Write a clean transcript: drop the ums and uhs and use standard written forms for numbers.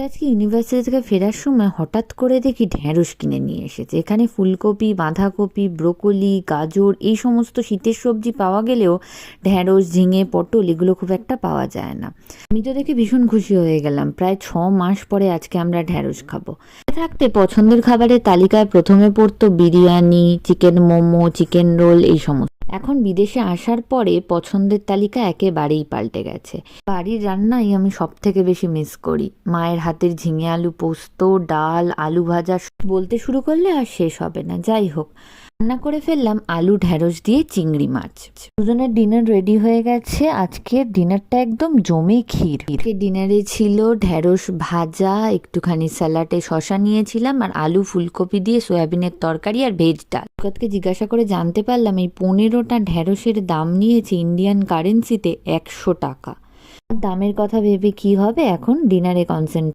আজকে ইউনিভার্সিটি থেকে ফেরার সময় হঠাৎ করে দেখি ঢ্যাঁড়স কিনে নিয়ে এসেছে। এখানে ফুলকপি, বাঁধাকপি, ব্রোকলি, গাজর এই সমস্ত শীতের সবজি পাওয়া গেলেও ঢ্যাঁড়স, ঝিঙে, পটল এগুলো খুব একটা পাওয়া যায় না। আমি তো দেখে ভীষণ খুশি হয়ে গেলাম। প্রায় 6 মাস পরে আজকে আমরা ঢ্যাঁড়স খাবো। থাকতে পছন্দের খাবারের তালিকায় প্রথমে পড়তো biryani, chicken momo, chicken roll এই সমস্ত। এখন বিদেশে আসার পরে পছন্দের তালিকা একেবারেই পাল্টে গেছে। বাড়ির রান্নাই আমি সব থেকে বেশি মিস করি। মায়ের হাতের ঝিঙে আলু পোস্ত, ডাল, আলু ভাজা বলতে শুরু করলে আর শেষ হবে না। যাই হোক, রান্না করে ফেললাম আলু ঢ্যাঁড়স দিয়ে চিংড়ি মাছ। দুজনের ডিনার রেডি হয়ে গেছে। আজকের ডিনারটা একদম জমে ক্ষীর। ডিনারে ছিল ঢ্যাঁড়স ভাজা, একটুখানি স্যালাডে শশা নিয়েছিলাম, আর আলু ফুলকপি দিয়ে সয়াবিনের তরকারি আর ভেজ ডাল। কে জিজ্ঞাসা করে জানতে পারলাম এই 15টা ঢ্যাঁড়সের দাম নিয়েছে ইন্ডিয়ান কারেন্সিতে 100 টাকা। দামের কথা ভেবে কি হবে, এখন ডিনারে কনসেন্ট্রেট